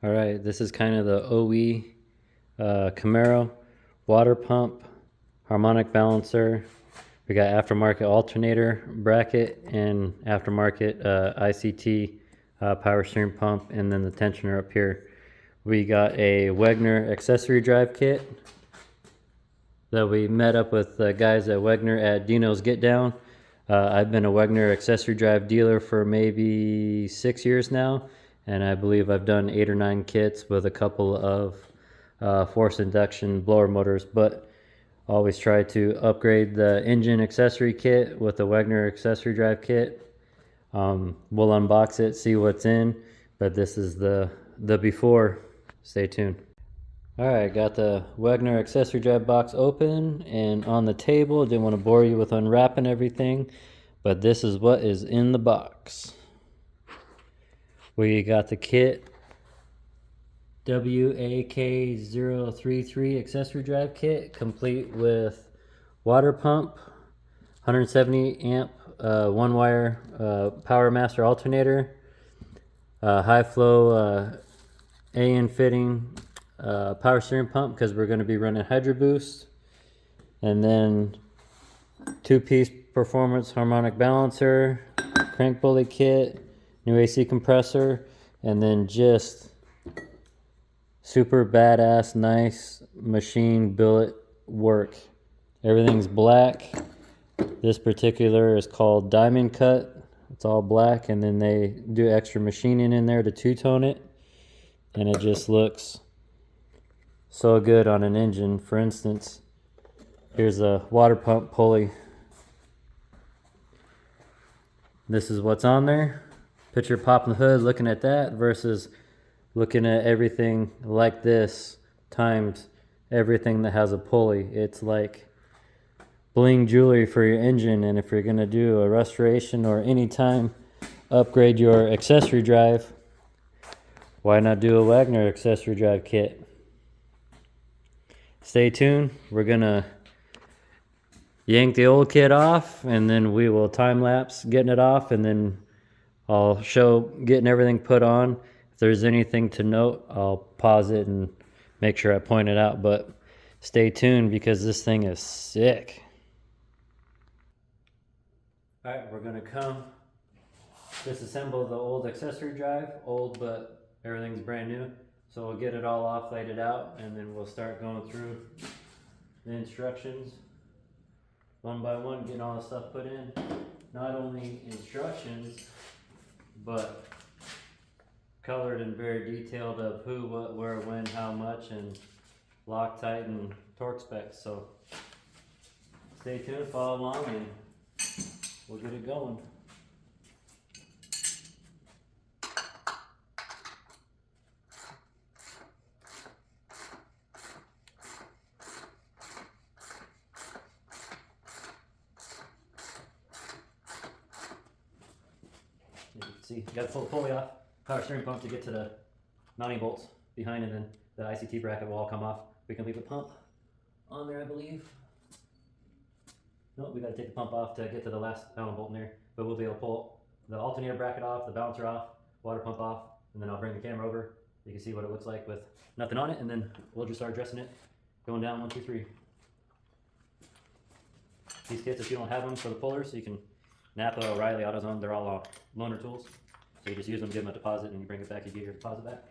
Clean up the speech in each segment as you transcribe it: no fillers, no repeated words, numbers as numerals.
All right, this is kind of the OE Camaro water pump, harmonic balancer. We got aftermarket alternator bracket and aftermarket ICT power steering pump, and then the tensioner up here. We got a Wegner accessory drive kit that we met up with the guys at Wegner at Dino's Get Down. I've been a Wegner accessory drive dealer for maybe 6 years now, and I believe I've done 8 or 9 kits with a couple of forced induction blower motors, but always try to upgrade the engine accessory kit with the Wegner accessory drive kit. We'll unbox it, see what's in, but this is the before. Stay tuned. All right, got the Wegner accessory drive box open and on the table. Didn't want to bore you with unwrapping everything, but this is what is in the box. We got the kit WAK033 accessory drive kit, complete with water pump, 170 amp one wire Power Master alternator, high flow AN fitting power steering pump because we're going to be running Hydro Boost, and then 2-piece performance harmonic balancer, crank pulley kit, new AC compressor, and then just super badass nice machine billet work. Everything's black. This particular is called diamond cut. It's all black, and then they do extra machining in there to two-tone it, and it just looks so good on an engine. For instance, here's a water pump pulley. This is what's on there. Picture popping the hood, looking at that versus looking at everything like this times everything that has a pulley. It's like bling jewelry for your engine. And if you're going to do a restoration or any time upgrade your accessory drive, why not do a Wegner accessory drive kit? Stay tuned. We're going to yank the old kit off, and then we will time lapse getting it off, and then I'll show getting everything put on. If there's anything to note, I'll pause it and make sure I point it out, but stay tuned because this thing is sick. All right, we're gonna come disassemble the old accessory drive, old but everything's brand new. So we'll get it all off, laid it out, and then we'll start going through the instructions one by one, getting all the stuff put in. Not only instructions, but colored and very detailed of who, what, where, when, how much, and Loctite and torque specs. So stay tuned, follow along, and we'll get it going. You can see, you gotta pull the pulley off, power steering pump to get to the mounting bolts behind, and then the ICT bracket will all come off. We can leave the pump on there, I believe. No, we gotta take the pump off to get to the last mounting bolt in there, but we'll be able to pull the alternator bracket off, the balancer off, water pump off, and then I'll bring the camera over. You can see what it looks like with nothing on it, and then we'll just start dressing it, going down 1, 2, 3. These kits, if you don't have them for the pullers, so you can Napa, O'Reilly, AutoZone, they're all loaner tools. So you just use them, give them a deposit, and you bring it back, you get your deposit back.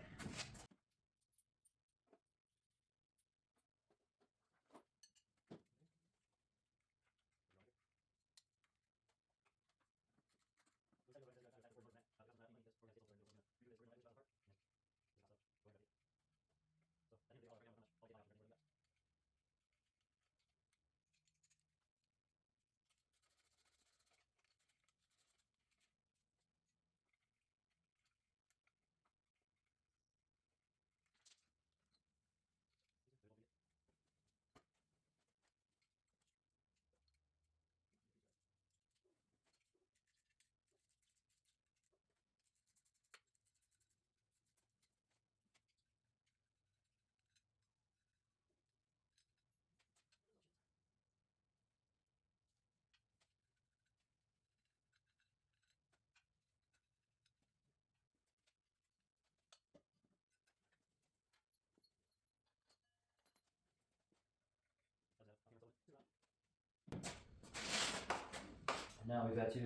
Now we've got to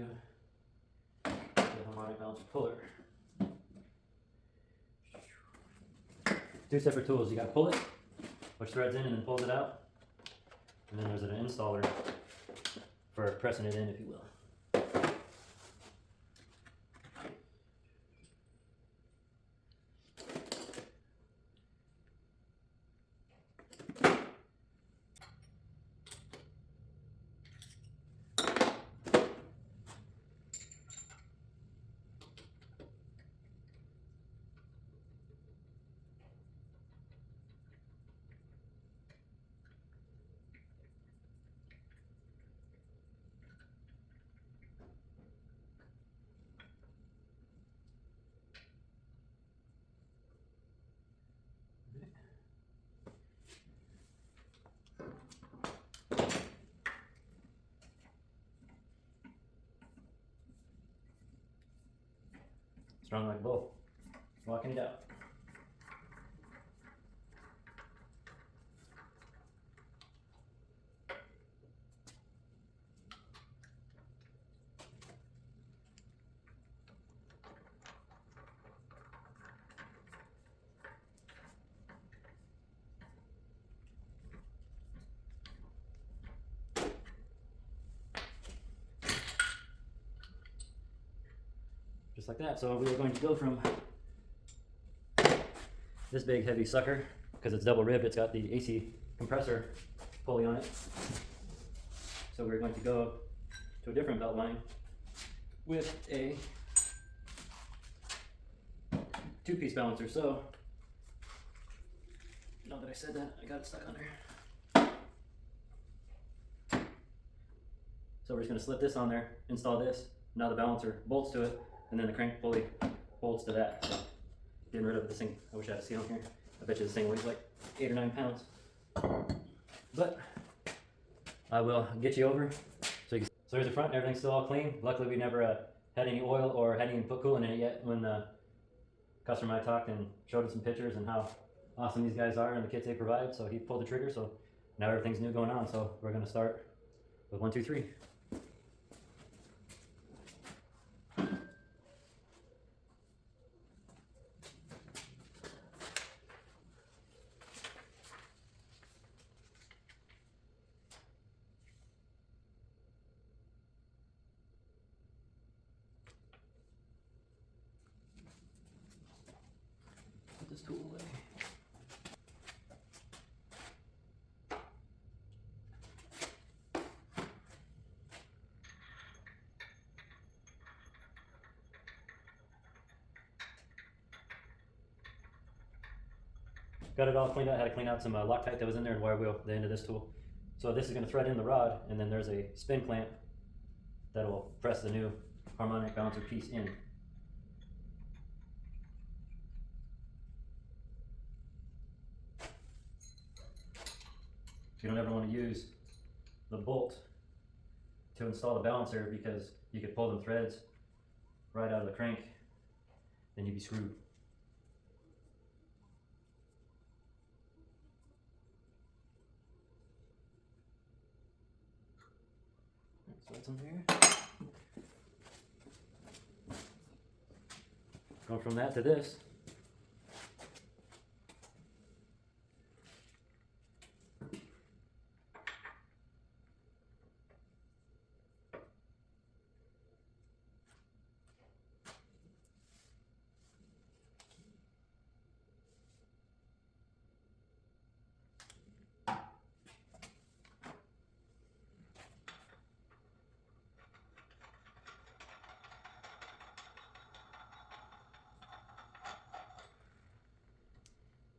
get the harmonic balancer puller. Two separate tools. You got to pull it, which threads in and then pulls it out. And then there's an installer for pressing it in, if you will. Strong like a bull. Walking it out. Just like that. So we are going to go from this big heavy sucker, because it's double ribbed, it's got the AC compressor pulley on it. So we're going to go to a different belt line with a two-piece balancer. So now that I said that, I got it stuck on there. So we're just going to slip this on there, install this. Now the balancer bolts to it, and then the crank pulley bolts to that. So getting rid of this thing. I wish I had a seal here. I bet you this thing weighs like 8 or 9 pounds. But I will get you over. So here's the front. Everything's still all clean. Luckily, we never had any oil or had any put coolant in it yet. When the customer and I talked and showed him some pictures and how awesome these guys are and the kits they provide, so he pulled the trigger. So now everything's new going on. So we're going to start with 1, 2, 3. This tool away. Got it all cleaned out. Had to clean out some Loctite that was in there and wire wheel the end of this tool. So this is going to thread in the rod, and then there's a spin clamp that will press the new harmonic balancer piece in. You don't ever want to use the bolt to install the balancer, because you could pull them threads right out of the crank, then you'd be screwed. So that's in there. Going from that to this.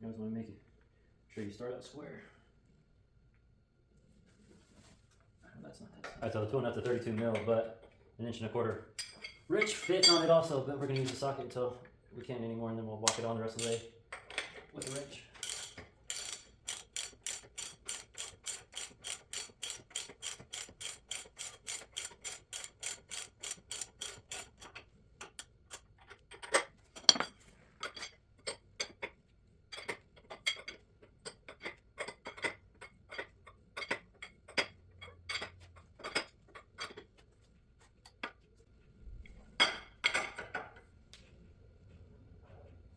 You always want to make sure you start out square. That's not that. Alright, so the tool nut's a 32 mil, but 1.25 inch rich fit on it also, but we're going to use the socket until we can't anymore, and then we'll walk it on the rest of the way with the wrench.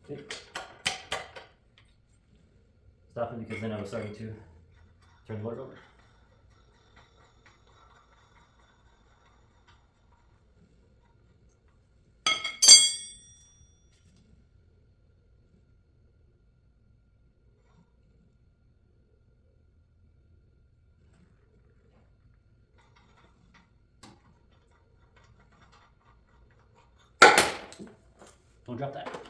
Okay. Stop it because then I was starting to turn the motor over. Don't drop that.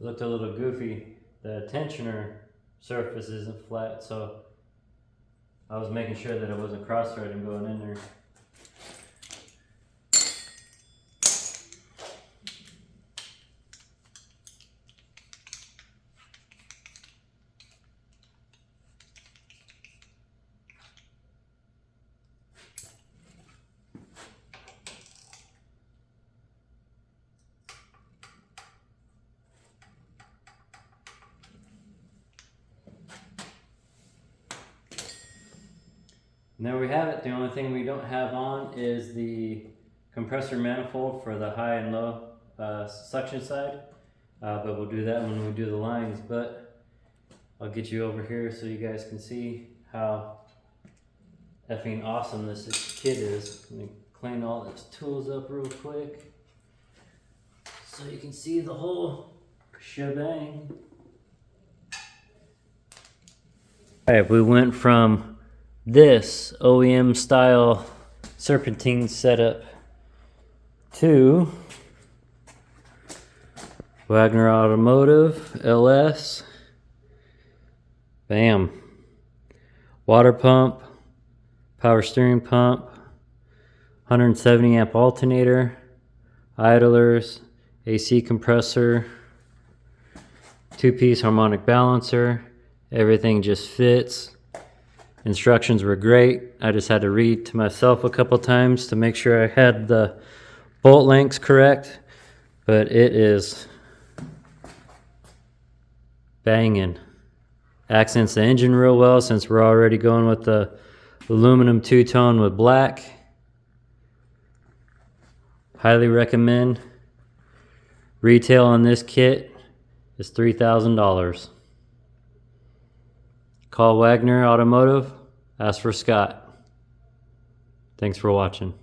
It looked a little goofy. The tensioner surface isn't flat, so I was making sure that it wasn't cross-threading going in there. And there we have it. The only thing we don't have on is the compressor manifold for the high and low suction side, but we'll do that when we do the lines. But I'll get you over here so you guys can see how effing awesome this kit is. Let me clean all these tools up real quick so you can see the whole shebang. All right, we went from this OEM style serpentine setup to Wegner Automotive LS. Bam. Water pump, power steering pump, 170 amp alternator, idlers, AC compressor, 2-piece harmonic balancer. Everything just fits. Instructions were great. I just had to read to myself a couple times to make sure I had the bolt lengths correct, but it is banging. Accents the engine real well since we're already going with the aluminum two-tone with black. Highly recommend. Retail on this kit is $3,000. Call Wegner Automotive, ask for Scott. Thanks for watching.